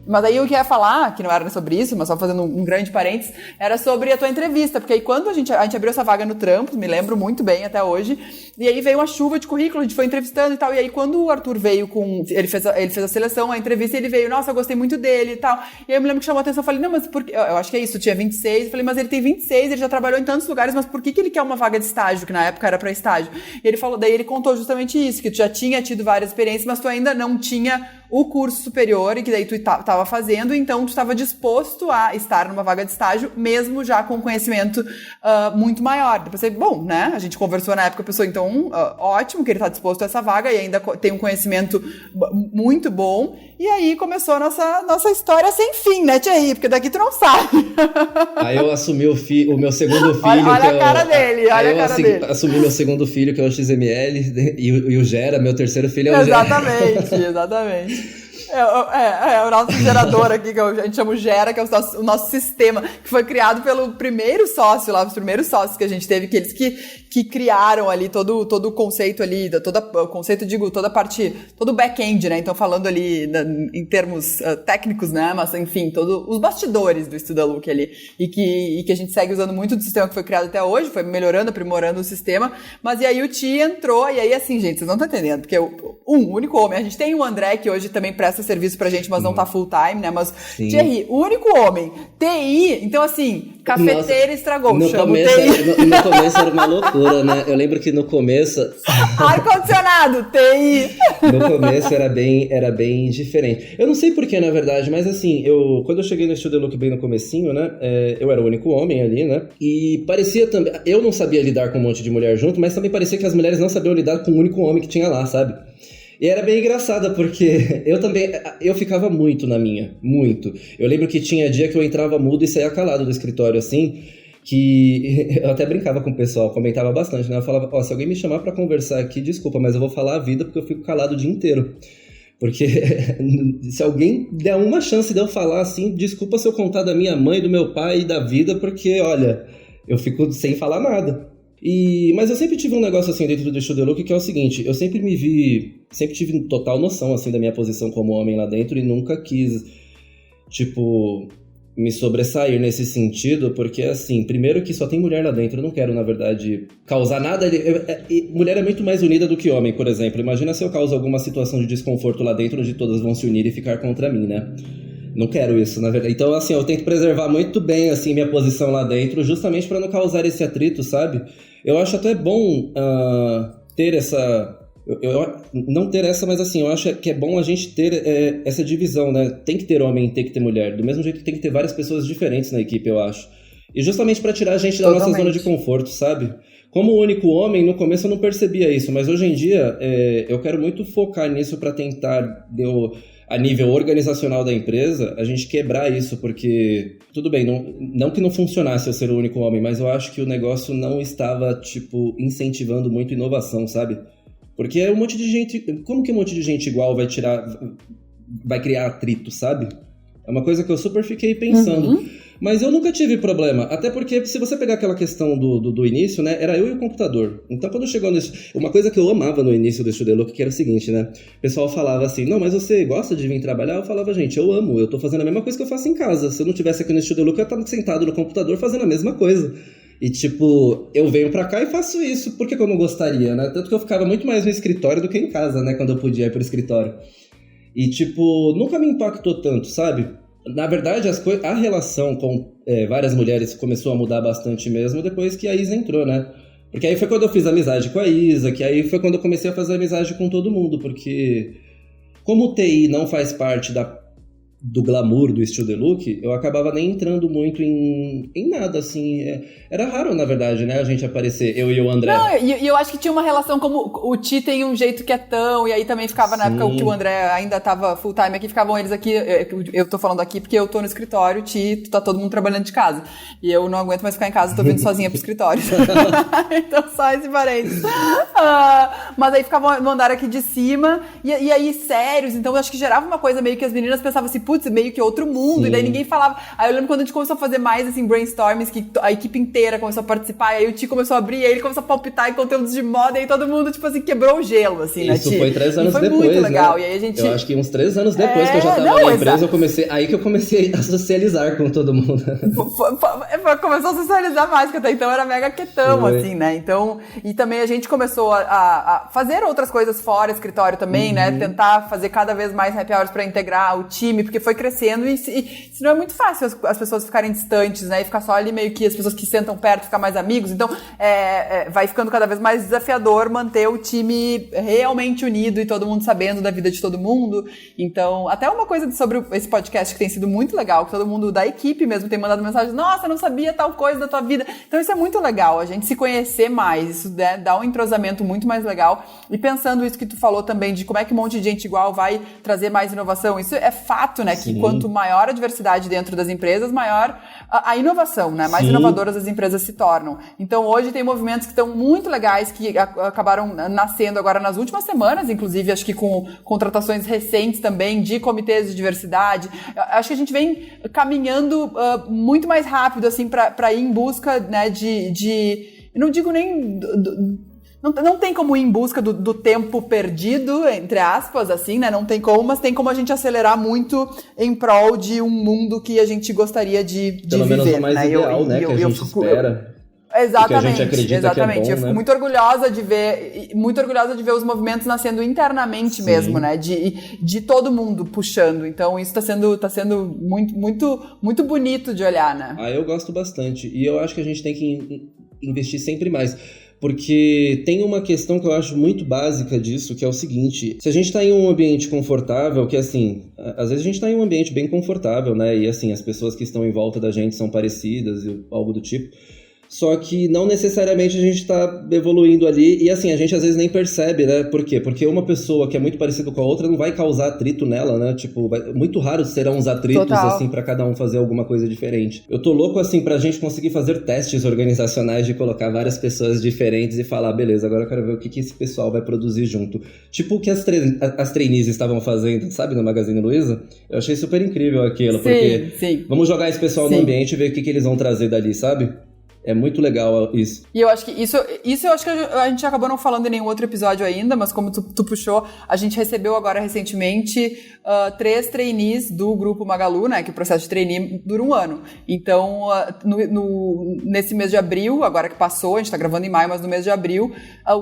Mas aí eu queria falar, que não era sobre isso, mas só fazendo um grande parênteses, era sobre a tua entrevista, porque aí quando a gente abriu essa vaga no Trampo, me lembro muito bem até hoje, e aí veio uma chuva de currículo, a gente foi entrevistando e tal, e aí quando o Arthur veio ele fez a seleção, a entrevista, e ele veio, nossa, eu gostei muito dele e tal, e aí eu me lembro que chamou a atenção, eu falei, não, mas por que, eu acho que é isso, tinha 26, eu falei, mas ele tem 26, ele já trabalhou em tantos lugares, mas por que ele quer uma vaga de estágio, que na época era pra estágio? E ele falou, daí ele contou justamente isso, que tu já tinha tido várias experiências, mas tu ainda não tinha o curso superior, e que daí tu estava fazendo, então tu estava disposto a estar numa vaga de estágio, mesmo já com conhecimento muito maior. Depois eu pensei, bom, né, a gente conversou na época, pensou, então, ótimo que ele está disposto a essa vaga e ainda tem um conhecimento muito bom, e aí começou a nossa história sem fim, né, Thierry? Porque daqui tu não sabe. Aí eu assumi o meu segundo filho. Olha a cara dele, olha a cara dele. Assumi meu segundo filho, que é o XML, e o Gera, meu terceiro filho é o Gera. Exatamente. É o nosso gerador aqui, que a gente chama o Gera, que é o nosso sistema, que foi criado pelo primeiro sócio lá, os primeiros sócios que a gente teve, que eles que criaram ali todo o conceito ali, todo a parte, todo o back-end, né? Então, falando ali em termos técnicos, né? Mas, enfim, todos os bastidores do StudaLook ali, e que a gente segue usando muito do sistema que foi criado até hoje, foi melhorando, aprimorando o sistema, mas e aí o Ti entrou, e aí assim, gente, vocês não estão entendendo, porque o único homem, a gente tem o André, que hoje também presta serviço pra gente, mas não tá full time, né? Mas, Thierry, o único homem, TI, então assim, cafeteira estragou, no começo era uma loucura, né? Eu lembro que no começo... Ar-condicionado, TI! No começo era bem diferente. Eu não sei porquê, na verdade, mas assim, quando eu cheguei no StudaLook bem no comecinho, né? Eu era o único homem ali, né? E parecia também... Eu não sabia lidar com um monte de mulher junto, mas também parecia que as mulheres não sabiam lidar com o único homem que tinha lá, sabe? E era bem engraçada, porque eu ficava muito na minha, muito. Eu lembro que tinha dia que eu entrava mudo e saía calado do escritório, assim, que eu até brincava com o pessoal, comentava bastante, né? Eu falava, se alguém me chamar pra conversar aqui, desculpa, mas eu vou falar a vida porque eu fico calado o dia inteiro. Porque se alguém der uma chance de eu falar assim, desculpa se eu contar da minha mãe, do meu pai e da vida, porque, olha, eu fico sem falar nada. Mas eu sempre tive um negócio assim dentro do StudaLook, que é o seguinte, eu sempre tive total noção assim da minha posição como homem lá dentro e nunca quis, me sobressair nesse sentido, porque assim, primeiro que só tem mulher lá dentro, eu não quero, na verdade, causar nada. Mulher é muito mais unida do que homem, por exemplo. Imagina se eu causo alguma situação de desconforto lá dentro, onde todas vão se unir e ficar contra mim, né? Não quero isso, na verdade. Então, assim, eu tento preservar muito bem, assim, minha posição lá dentro, justamente para não causar esse atrito, sabe? Eu acho até bom ter essa... não ter essa, mas assim, eu acho que é bom a gente ter essa divisão, né? Tem que ter homem, tem que ter mulher. Do mesmo jeito que tem que ter várias pessoas diferentes na equipe, eu acho. E justamente para tirar a gente da nossa zona de conforto, sabe? Como único homem, no começo eu não percebia isso, mas hoje em dia eu quero muito focar nisso para tentar... a nível organizacional da empresa, a gente quebrar isso, porque, tudo bem, não que não funcionasse eu ser o único homem, mas eu acho que o negócio não estava, incentivando muito inovação, sabe? Porque é um monte de gente... Como que um monte de gente igual vai criar atrito, sabe? É uma coisa que eu super fiquei pensando. Uhum. Mas eu nunca tive problema, até porque se você pegar aquela questão do início, né, era eu e o computador. Então quando chegou uma coisa que eu amava no início do StudaLook, que era o seguinte, né, o pessoal falava assim, não, mas você gosta de vir trabalhar? Eu falava, gente, eu amo, eu tô fazendo a mesma coisa que eu faço em casa. Se eu não tivesse aqui no StudaLook, eu tava sentado no computador fazendo a mesma coisa. E eu venho pra cá e faço isso, por que eu não gostaria, né? Tanto que eu ficava muito mais no escritório do que em casa, né, quando eu podia ir pro escritório. E nunca me impactou tanto, sabe? Na verdade, a relação com várias mulheres começou a mudar bastante mesmo depois que a Isa entrou, né? Porque aí foi quando eu fiz amizade com a Isa, que aí foi quando eu comecei a fazer amizade com todo mundo, porque como o TI não faz parte do glamour do Still The Look, eu acabava nem entrando muito em nada, assim. Era raro, na verdade, né, a gente aparecer, eu e o André. Não, e eu acho que tinha uma relação como o Ti tem um jeito quietão, e aí também ficava na época que o André ainda tava full time aqui, ficavam eles aqui, eu tô falando aqui porque eu tô no escritório, Ti, tá todo mundo trabalhando de casa. E eu não aguento mais ficar em casa, tô vindo sozinha pro escritório. Então só esse parênteses. Mas aí ficava no andar aqui de cima, e aí sérios, então eu acho que gerava uma coisa meio que as meninas pensavam assim, putz, meio que outro mundo, sim. E daí ninguém falava. Aí eu lembro quando a gente começou a fazer mais, assim, brainstormings, que a equipe inteira começou a participar, e aí o Ti começou a abrir, e aí ele começou a palpitar em conteúdos de moda, e aí todo mundo, tipo assim, quebrou o gelo, assim, né, Ti? Isso foi 3 anos depois, foi muito legal, né? e aí a gente... Eu acho que uns 3 anos depois que eu já tava na empresa, aí que eu comecei a socializar com todo mundo. Começou a socializar mais, porque até então era mega quietão, assim, né? Então, e também a gente começou a fazer outras coisas fora do escritório também, né? Tentar fazer cada vez mais happy hours pra integrar o time, porque foi crescendo e não é muito fácil as pessoas ficarem distantes, né? E ficar só ali meio que as pessoas que sentam perto, ficar mais amigos. Então, vai ficando cada vez mais desafiador manter o time realmente unido e todo mundo sabendo da vida de todo mundo. Então, até uma coisa sobre esse podcast que tem sido muito legal, que todo mundo da equipe mesmo tem mandado mensagem, nossa, não sabia tal coisa da tua vida. Então, isso é muito legal, a gente se conhecer mais, isso dá um entrosamento muito mais legal. E pensando isso que tu falou também, de como é que um monte de gente igual vai trazer mais inovação, isso é fato, né? Sim. Que quanto maior a diversidade dentro das empresas, maior a inovação, né? Mais Sim. inovadoras as empresas se tornam. Então, hoje tem movimentos que estão muito legais, que acabaram nascendo agora nas últimas semanas, inclusive, acho que com contratações recentes também de comitês de diversidade. Acho que a gente vem caminhando muito mais rápido, assim, para ir em busca, né, eu não digo nem... Não tem como ir em busca do tempo perdido, entre aspas, assim, né? Não tem como, mas tem como a gente acelerar muito em prol de um mundo que a gente gostaria de viver. Pelo menos o mais ideal, né? Que a gente espera. Exatamente, que a gente acredita exatamente. Que é bom, eu fico muito orgulhosa de ver os movimentos nascendo internamente Sim. mesmo, né? De todo mundo puxando. Então isso tá sendo muito, muito, muito bonito de olhar, né? Eu gosto bastante. E eu acho que a gente tem que investir sempre mais. Porque tem uma questão que eu acho muito básica disso, que é o seguinte: se a gente tá em um ambiente confortável, que assim, às vezes a gente tá em um ambiente bem confortável, né? E assim, as pessoas que estão em volta da gente são parecidas e algo do tipo. Só que não necessariamente a gente tá evoluindo ali, e assim, a gente às vezes nem percebe, né? Por quê? Porque uma pessoa que é muito parecida com a outra não vai causar atrito nela, né? Tipo, muito raro serão uns atritos, Total. Assim, pra cada um fazer alguma coisa diferente. Eu tô louco, assim, pra gente conseguir fazer testes organizacionais de colocar várias pessoas diferentes e falar, beleza, agora eu quero ver o que esse pessoal vai produzir junto. Tipo o que as trainees estavam fazendo, sabe, no Magazine Luiza? Eu achei super incrível aquilo, porque sim. Vamos jogar esse pessoal no ambiente e ver o que eles vão trazer dali, sabe? É muito legal isso. E eu acho que isso eu acho que a gente acabou não falando em nenhum outro episódio ainda, mas como tu puxou, a gente recebeu agora recentemente 3 trainees do Grupo Magalu, né, que o processo de trainee dura 1 ano. Então, nesse mês de abril, agora que passou, a gente tá gravando em maio, mas no mês de abril,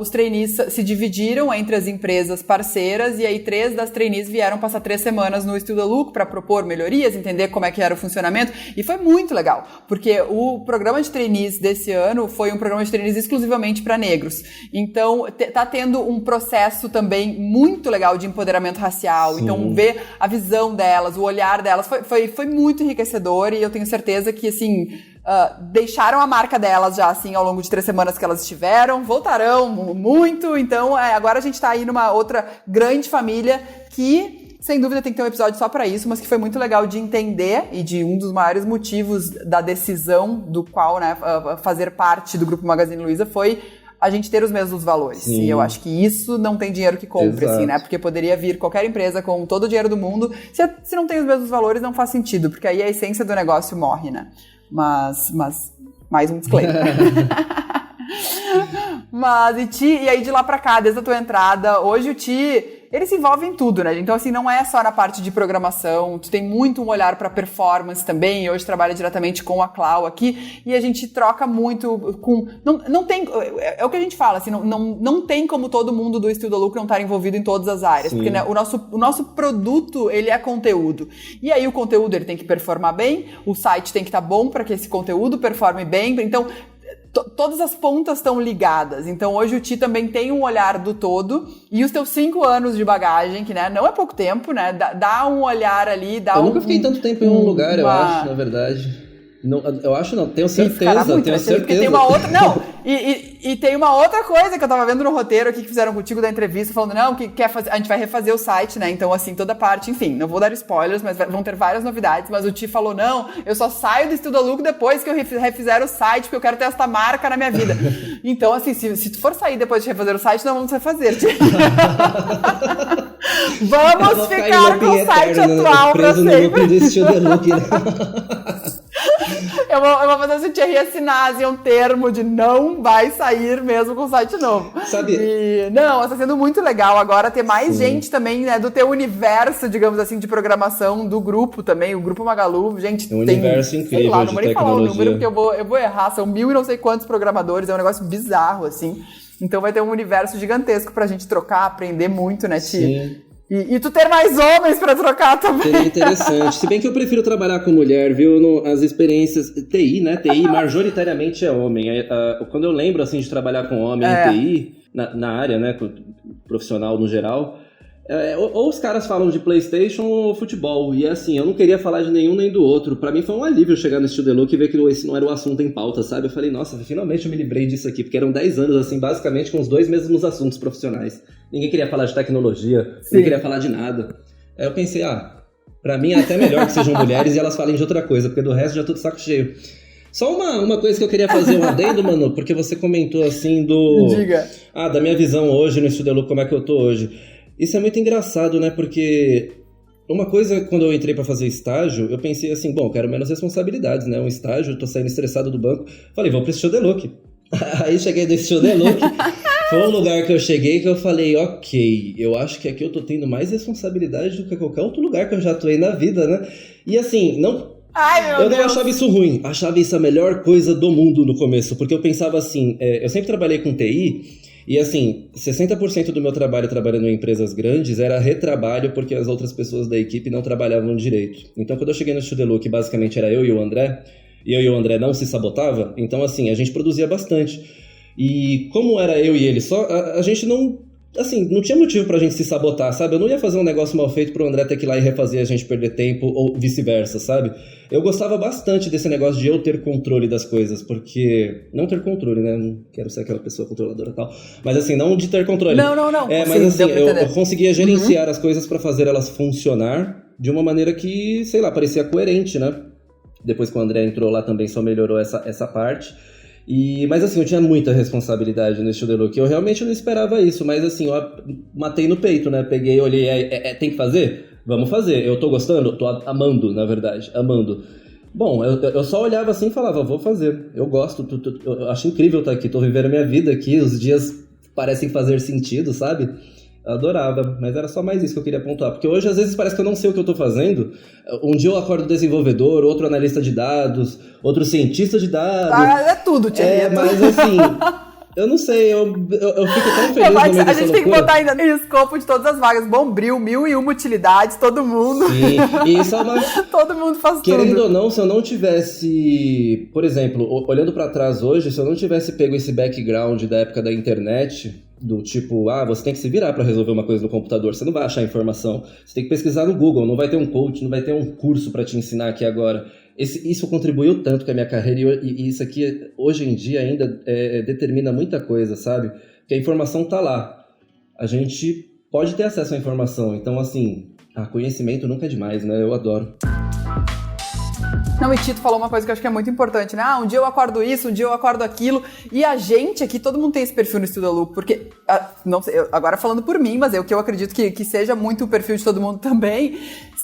os trainees se dividiram entre as empresas parceiras, e aí 3 das trainees vieram passar 3 semanas no Still The Look para propor melhorias, entender como é que era o funcionamento, e foi muito legal, porque o programa de trainees desse ano foi um programa de trainees exclusivamente para negros. Então, tá tendo um processo também muito legal de empoderamento racial. Sim. Então, ver a visão delas, o olhar delas, foi muito enriquecedor, e eu tenho certeza que, assim, deixaram a marca delas já, assim, ao longo de 3 semanas que elas estiveram, voltarão muito. Então, agora a gente tá aí numa outra grande família que... Sem dúvida tem que ter um episódio só pra isso, mas que foi muito legal de entender, e de um dos maiores motivos da decisão do qual, né, fazer parte do Grupo Magazine Luiza foi a gente ter os mesmos valores. Sim. E eu acho que isso não tem dinheiro que compre, assim, né? Porque poderia vir qualquer empresa com todo o dinheiro do mundo. Se não tem os mesmos valores, não faz sentido, porque aí a essência do negócio morre, né? Mas mais um disclaimer. E aí de lá pra cá, desde a tua entrada, hoje o Ti... Ele se envolve em tudo, né? Então, assim, não é só na parte de programação, tu tem muito um olhar para performance também, hoje trabalha diretamente com a Clau aqui, e a gente troca muito com... Não tem... É o que a gente fala, assim, não tem como todo mundo do Still The Look não estar envolvido em todas as áreas, Sim. porque, né, o nosso produto, ele é conteúdo. E aí o conteúdo, ele tem que performar bem, o site tem que estar bom para que esse conteúdo performe bem, então... todas as pontas estão ligadas. Então hoje o Ti também tem um olhar do todo, e os teus 5 anos de bagagem, que, né, não é pouco tempo, né, dá um olhar ali, eu nunca fiquei tanto tempo em um lugar, eu acho, na verdade. Não, eu acho não, tenho certeza, tenho certeza. Tem uma outra, não, e tem uma outra coisa que eu tava vendo no roteiro aqui que fizeram contigo da entrevista, falando, não, que quer fazer, a gente vai refazer o site, né, então assim, toda parte, enfim, não vou dar spoilers, mas vão ter várias novidades, mas o Ti falou, não, eu só saio do StudoLook depois que eu refizer o site, porque eu quero ter esta marca na minha vida. Então, assim, se tu for sair depois de refazer o site, não vamos refazer, Ti. Vamos ficar com o site atual pra sempre. Eu vou fazer o Thierry assinar assim, um termo de não vai sair mesmo com o site novo. Sabe? Não, está sendo muito legal agora ter mais gente também, né, do teu universo, digamos assim, de programação do grupo também, o Grupo Magalu. Gente, tem um universo incrível, sei lá, não vou nem falar o número porque eu vou errar, são 1.000 e não sei quantos programadores, é um negócio bizarro, assim. Então vai ter um universo gigantesco pra gente trocar, aprender muito, né, Ti? Sim. E tu ter mais homens pra trocar também. Seria interessante. Se bem que eu prefiro trabalhar com mulher, viu? As experiências... TI, né? TI majoritariamente é homem. Quando eu lembro, assim, de trabalhar com homem em TI, na área, né? Profissional no geral, ou os caras falam de PlayStation ou futebol. E assim, eu não queria falar de nenhum nem do outro. Pra mim foi um alívio chegar no StudoLook e ver que esse não era o assunto em pauta, sabe? Eu falei, nossa, finalmente eu me livrei disso aqui. Porque eram 10 anos, assim, basicamente com os 2 mesmos assuntos profissionais. Ninguém queria falar de tecnologia, ninguém queria falar de nada. Aí eu pensei, pra mim é até melhor que sejam mulheres e elas falem de outra coisa, porque do resto já tô de saco cheio. Só uma coisa que eu queria fazer um adendo, Manu, porque você comentou assim Diga. da minha visão hoje no StudoLook, como é que eu tô hoje. Isso é muito engraçado, né, porque uma coisa, quando eu entrei pra fazer estágio, eu pensei assim, bom, quero menos responsabilidades, né, um estágio, tô saindo estressado do banco, falei, vou pro StudoLook. Aí cheguei no StudoLook, foi um lugar que eu cheguei que eu falei, ok, eu acho que aqui eu tô tendo mais responsabilidade do que qualquer outro lugar que eu já atuei na vida, né? E assim, eu não achava isso ruim, achava isso a melhor coisa do mundo no começo, porque eu pensava assim, eu sempre trabalhei com TI, e assim, 60% do meu trabalho trabalhando em empresas grandes era retrabalho porque as outras pessoas da equipe não trabalhavam direito. Então quando eu cheguei no StudoLook, basicamente era eu e o André, e eu e o André não se sabotava, então assim, a gente produzia bastante. E como era eu e ele só, a gente não tinha motivo pra gente se sabotar, sabe? Eu não ia fazer um negócio mal feito pro André ter que ir lá e refazer a gente perder tempo, ou vice-versa, sabe? Eu gostava bastante desse negócio de eu ter controle das coisas, porque... Não ter controle, né? Não quero ser aquela pessoa controladora e tal. Mas assim, não de ter controle. Não. Mas assim, eu conseguia gerenciar as coisas pra fazer elas funcionar de uma maneira que, sei lá, parecia coerente, né? Depois que o André entrou lá também só melhorou essa parte. Mas assim, eu tinha muita responsabilidade no StudoLook. Eu realmente não esperava isso, mas assim, eu matei no peito, né? Peguei, olhei, tem que fazer? Vamos fazer. Eu tô gostando? Tô amando, na verdade, amando. Bom, eu só olhava assim e falava, vou fazer. Eu gosto, eu acho incrível estar aqui, tô vivendo a minha vida aqui, os dias parecem fazer sentido, sabe? Eu adorava, mas era só mais isso que eu queria pontuar. Porque hoje, às vezes, parece que eu não sei o que eu tô fazendo. Um dia eu acordo desenvolvedor, outro analista de dados, outro cientista de dados. É tudo, Tia. Mas assim, eu não sei, eu fico tão feliz no meio dessa A gente tem que botar ainda no escopo de todas as vagas. Bombril, 1.001 utilidades, todo mundo. Sim, e isso é uma... Todo mundo faz tudo. Querendo ou não, se eu não tivesse... Por exemplo, olhando pra trás hoje, se eu não tivesse pego esse background da época da internet... Do tipo, você tem que se virar para resolver uma coisa no computador, você não vai achar informação, você tem que pesquisar no Google, não vai ter um coach, não vai ter um curso para te ensinar aqui agora. Isso contribuiu tanto com a minha carreira e isso aqui, hoje em dia, ainda determina muita coisa, sabe? Porque a informação tá lá. A gente pode ter acesso à informação, então, assim, conhecimento nunca é demais, né? Eu adoro. Não, e Tito falou uma coisa que eu acho que é muito importante, né? Um dia eu acordo isso, um dia eu acordo aquilo. E a gente aqui, todo mundo tem esse perfil no StudoLook, porque, não sei, agora falando por mim, mas o que eu acredito que seja muito o perfil de todo mundo também.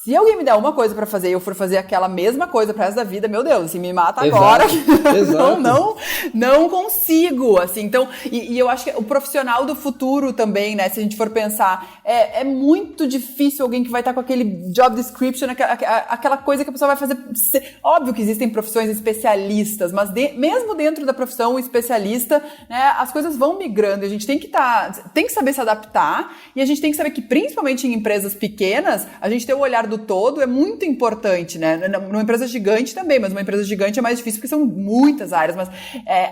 Se alguém me der uma coisa pra fazer e eu for fazer aquela mesma coisa pro resto da vida, meu Deus, assim, me mata agora. Exato. Não consigo, assim. Então, e eu acho que o profissional do futuro também, né, se a gente for pensar, é muito difícil alguém que vai estar com aquele job description, aquela coisa que a pessoa vai fazer. Óbvio que existem profissões especialistas, mas mesmo dentro da profissão especialista, né, as coisas vão migrando. A gente tem que saber se adaptar e a gente tem que saber que, principalmente em empresas pequenas, a gente tem o olhar do o todo é muito importante, né? Numa empresa gigante também, mas uma empresa gigante é mais difícil porque são muitas áreas, mas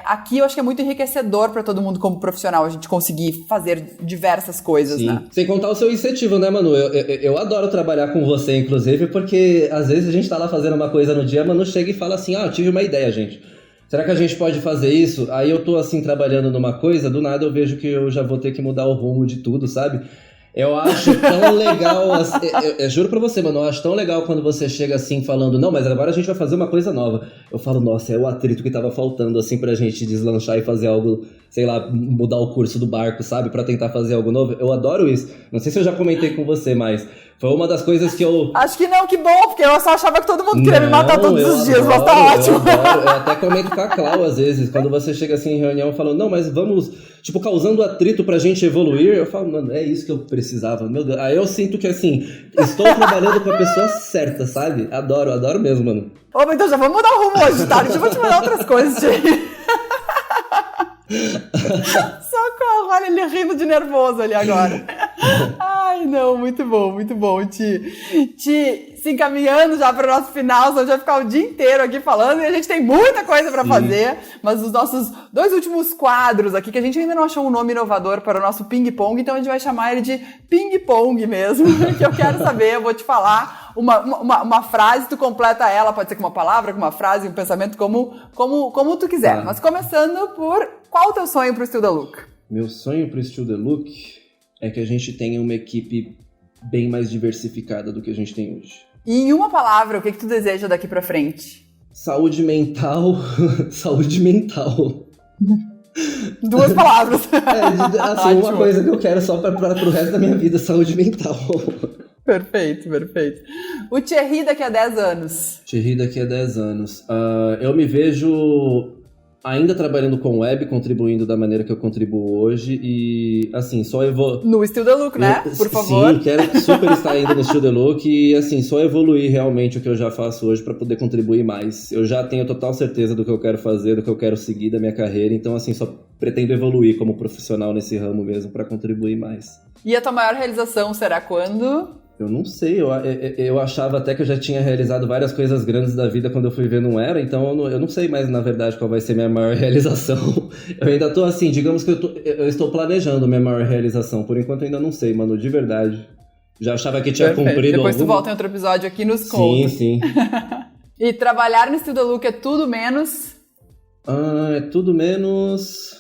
aqui eu acho que é muito enriquecedor para todo mundo como profissional, a gente conseguir fazer diversas coisas, Sim. né? Sem contar o seu incentivo, né, Manu? Eu adoro trabalhar com você, inclusive, porque às vezes a gente tá lá fazendo uma coisa no dia, a Manu chega e fala assim, eu tive uma ideia, gente. Será que a gente pode fazer isso? Aí eu tô assim trabalhando numa coisa, do nada eu vejo que eu já vou ter que mudar o rumo de tudo, sabe? Eu acho tão legal, eu juro pra você, mano, eu acho tão legal quando você chega assim falando, não, mas agora a gente vai fazer uma coisa nova. Eu falo, nossa, é o atrito que tava faltando, assim, pra gente deslanchar e fazer algo, sei lá, mudar o curso do barco, sabe? Pra tentar fazer algo novo. Eu adoro isso. Não sei se eu já comentei com você, mas foi uma das coisas que eu... Acho que não, que bom, porque eu só achava que todo mundo queria me matar todos os dias, mas tá ótimo. Eu até comento com a Clau, às vezes, quando você chega assim em reunião falando, não, mas vamos, tipo, causando atrito pra gente evoluir, eu falo, mano, é isso que eu precisava, meu Deus. Aí eu sinto que, assim, estou trabalhando com a pessoa certa, sabe? Adoro mesmo, mano. Ô, então já vamos mudar o rumo hoje, tá? Deixa eu te mandar outras coisas, Ti. Socorro, olha ele rindo de nervoso ali agora. Ai, não, muito bom, Ti. Ti, se encaminhando já para o nosso final, senão a gente vai ficar o dia inteiro aqui falando e a gente tem muita coisa para fazer, mas os nossos 2 últimos quadros aqui, que a gente ainda não achou um nome inovador para o nosso ping-pong, então a gente vai chamar ele de ping-pong mesmo, que eu quero saber, eu vou te falar uma frase, tu completa ela, pode ser com uma palavra, com uma frase, um pensamento, como tu quiser. Mas começando por, qual o teu sonho pro Still the Look? Meu sonho pro Still the Look é que a gente tenha uma equipe bem mais diversificada do que a gente tem hoje. E em uma palavra, o que tu deseja daqui pra frente? Saúde mental. Saúde mental. 2 palavras. Assim, uma coisa que eu quero só pro resto da minha vida, saúde mental. Perfeito. O Thierry daqui a 10 anos. Thierry daqui a 10 anos. Eu me vejo ainda trabalhando com web, contribuindo da maneira que eu contribuo hoje e, assim, só no Still the Look, né? Por favor. Sim, quero super estar ainda no Still the Look e, assim, só evoluir realmente o que eu já faço hoje para poder contribuir mais. Eu já tenho total certeza do que eu quero fazer, do que eu quero seguir da minha carreira, então, assim, só pretendo evoluir como profissional nesse ramo mesmo para contribuir mais. E a tua maior realização será quando? Eu não sei, eu achava até que eu já tinha realizado várias coisas grandes da vida, quando eu fui ver não era, então eu não sei mais, na verdade, qual vai ser minha maior realização. Eu ainda tô assim, digamos que eu estou planejando minha maior realização, por enquanto eu ainda não sei, mano, de verdade. Já achava que tinha cumprido Depois tu volta em outro episódio aqui nos conta. Sim. E trabalhar no Still the Look é tudo menos? É tudo menos...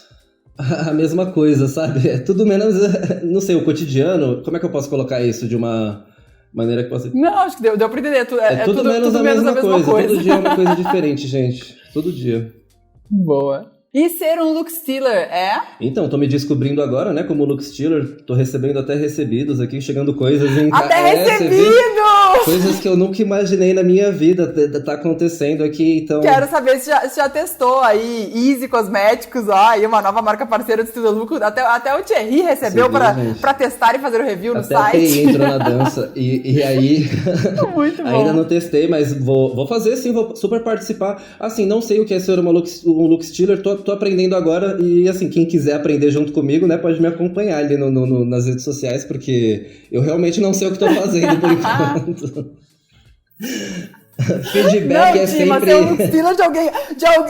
a mesma coisa, sabe? É tudo menos, não sei, o cotidiano. Como é que eu posso colocar isso de uma maneira que possa... Não, acho que deu pra entender. É tudo menos a mesma coisa. Todo dia é uma coisa diferente, gente. Todo dia. Boa. E ser um look stealer é? Então, tô me descobrindo agora, né, como look stealer. Tô recebendo até recebidos aqui, chegando coisas em... Até recebido! Coisas que eu nunca imaginei na minha vida tá acontecendo aqui, então... Quero saber se já testou aí Easy Cosméticos, aí uma nova marca parceira do Still the Look. Até o Thierry recebeu pra testar e fazer o review no site. Até a TI entrou na dança. E aí... Muito bom. Ainda não testei, mas vou fazer sim, vou super participar. Assim, não sei o que é ser um look stealer, tô aprendendo agora e, assim, quem quiser aprender junto comigo, né, pode me acompanhar ali nas redes sociais, porque eu realmente não sei o que tô fazendo por enquanto. Feedback é sempre... Mas ser um look stealer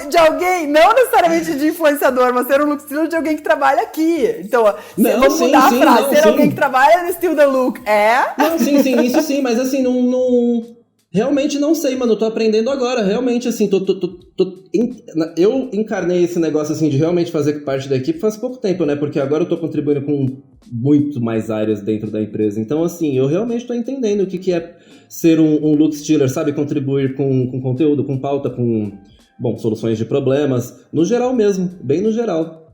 de alguém, não necessariamente de influenciador, mas ser um look stealer de alguém que trabalha aqui. Então, vamos mudar a frase, ser alguém que trabalha no Still the Look, Não, sim, isso sim, mas assim, não... Realmente não sei, mano, eu tô aprendendo agora, realmente, assim, eu encarnei esse negócio, assim, de realmente fazer parte da equipe faz pouco tempo, né, porque agora eu tô contribuindo com muito mais áreas dentro da empresa, então, assim, eu realmente tô entendendo o que é ser um look stealer, sabe, contribuir com conteúdo, com pauta, com, soluções de problemas, no geral mesmo, bem no geral.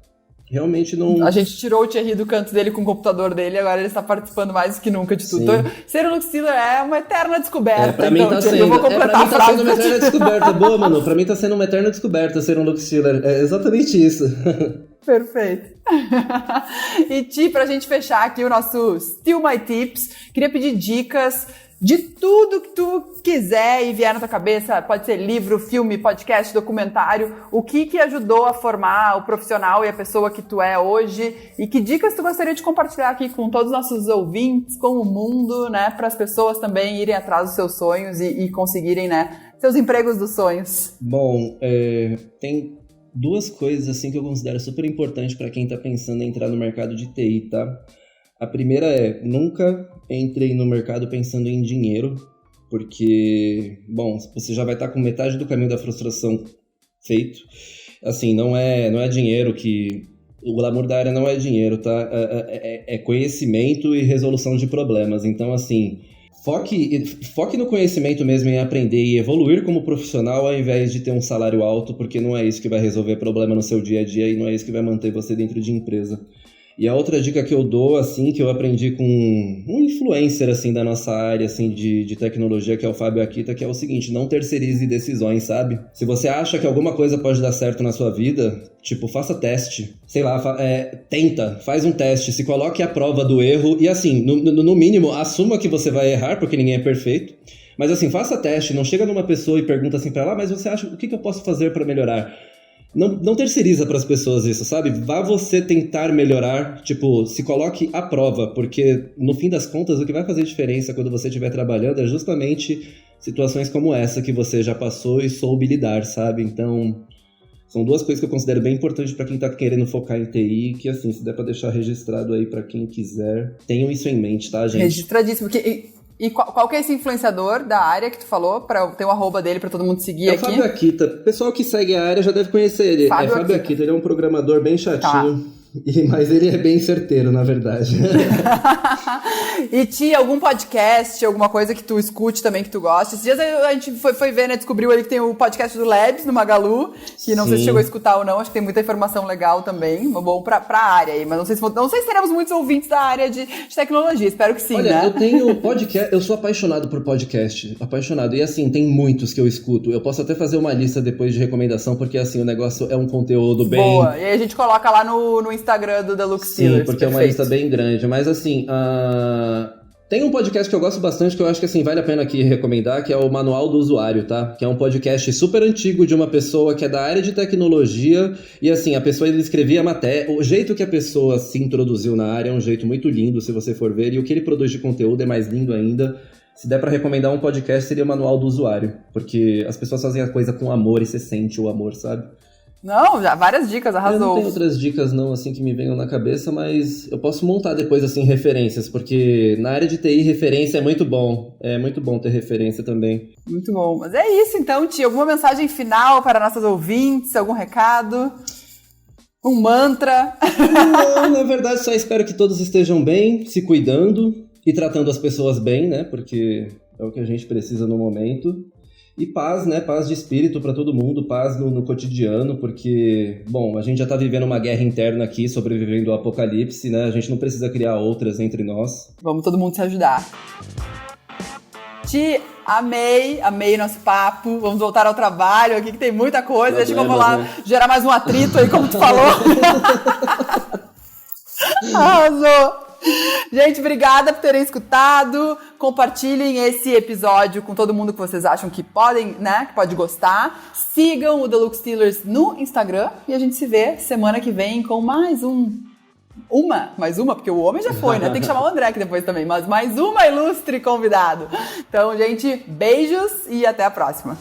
Realmente não... A gente tirou o Thierry do canto dele com o computador dele, agora ele está participando mais do que nunca de tudo. Então, ser um look stealer é uma eterna descoberta. Pra mim tá sendo. Eu vou completar pra mim tá sendo uma eterna descoberta. Boa, mano. Pra mim tá sendo uma eterna descoberta ser um look stealer. É exatamente isso. Perfeito. E Ti, pra gente fechar aqui o nosso Still My Tips, queria pedir dicas de tudo que tu quiser e vier na tua cabeça, pode ser livro, filme, podcast, documentário, o que ajudou a formar o profissional e a pessoa que tu é hoje, e que dicas tu gostaria de compartilhar aqui com todos os nossos ouvintes, com o mundo, né, para as pessoas também irem atrás dos seus sonhos e conseguirem, né, seus empregos dos sonhos. Bom, tem duas coisas assim que eu considero super importantes para quem está pensando em entrar no mercado de TI, tá? A primeira nunca entrei no mercado pensando em dinheiro, porque, bom, você já vai estar com metade do caminho da frustração feito. Assim, não é dinheiro que... O glamour da área não é dinheiro, tá? É conhecimento e resolução de problemas. Então, assim, foque no conhecimento mesmo, em aprender e evoluir como profissional, ao invés de ter um salário alto, porque não é isso que vai resolver problema no seu dia a dia e não é isso que vai manter você dentro de empresa. E a outra dica que eu dou, assim, que eu aprendi com um influencer, assim, da nossa área, assim, de tecnologia, que é o Fábio Akita, que é o seguinte: não terceirize decisões, sabe? Se você acha que alguma coisa pode dar certo na sua vida, tipo, faça teste. Sei lá, tenta, faz um teste, se coloque à prova do erro e, assim, no mínimo, assuma que você vai errar, porque ninguém é perfeito. Mas, assim, faça teste, não chega numa pessoa e pergunta assim pra ela: mas você acha, o que eu posso fazer pra melhorar? Não terceiriza para as pessoas isso, sabe? Vá você tentar melhorar, tipo, se coloque à prova, porque no fim das contas o que vai fazer diferença quando você estiver trabalhando é justamente situações como essa que você já passou e soube lidar, sabe? Então, são duas coisas que eu considero bem importantes para quem tá querendo focar em TI, que assim, se der para deixar registrado aí para quem quiser, tenham isso em mente, tá, gente? Registradíssimo, porque... E qual que é esse influenciador da área que tu falou? Pra ter o arroba dele pra todo mundo seguir aqui. É o Fábio Akita. O pessoal que segue a área já deve conhecer ele. Fábio Akita. Ele é um programador bem chatinho. Tá. Mas ele é bem certeiro, na verdade. E Ti, algum podcast, alguma coisa que tu escute também, que tu goste? Esses dias a gente foi ver, né, descobriu ali que tem o podcast do Labs, no Magalu, que não sei se chegou a escutar ou não, acho que tem muita informação legal também, bom pra área aí, mas não sei se teremos muitos ouvintes da área de tecnologia, espero que sim. Olha, né? Eu tenho podcast, eu sou apaixonado por podcast, apaixonado, e assim, tem muitos que eu escuto, eu posso até fazer uma lista depois de recomendação, porque assim, o negócio é um conteúdo bem... Boa, e aí a gente coloca lá no Instagram do Deluxe Stealers. Sim, porque perfeito. É uma lista bem grande, mas assim, tem um podcast que eu gosto bastante, que eu acho que assim, vale a pena aqui recomendar, que é o Manual do Usuário, tá? Que é um podcast super antigo de uma pessoa que é da área de tecnologia, e assim, a pessoa ele escrevia a matéria, o jeito que a pessoa se introduziu na área é um jeito muito lindo, se você for ver, e o que ele produz de conteúdo é mais lindo ainda. Se der pra recomendar um podcast, seria o Manual do Usuário, porque as pessoas fazem a coisa com amor e você sente o amor, sabe? Não, já várias dicas, arrasou. Eu não tenho outras dicas não, assim, que me venham na cabeça, mas eu posso montar depois, assim, referências, porque na área de TI, referência é muito bom ter referência também. Muito bom, mas é isso então, Ti, alguma mensagem final para nossos ouvintes, algum recado? Um mantra? Não, na verdade, só espero que todos estejam bem, se cuidando e tratando as pessoas bem, né, porque é o que a gente precisa no momento. E paz, né? Paz de espírito para todo mundo, paz no cotidiano, porque, bom, a gente já tá vivendo uma guerra interna aqui, sobrevivendo ao apocalipse, né? A gente não precisa criar outras entre nós. Vamos todo mundo se ajudar. Ti, amei nosso papo. Vamos voltar ao trabalho aqui, que tem muita coisa. Deixa que eu vou lá gerar mais um atrito aí, como tu falou. Arrasou! Gente, obrigada por terem escutado. Compartilhem esse episódio com todo mundo que vocês acham que podem, né? Que pode gostar. Sigam o Deluxe Stealers no Instagram e a gente se vê semana que vem com mais uma, porque o homem já foi, né? Tem que chamar o André aqui depois também, mas mais uma ilustre convidado. Então, gente, beijos e até a próxima.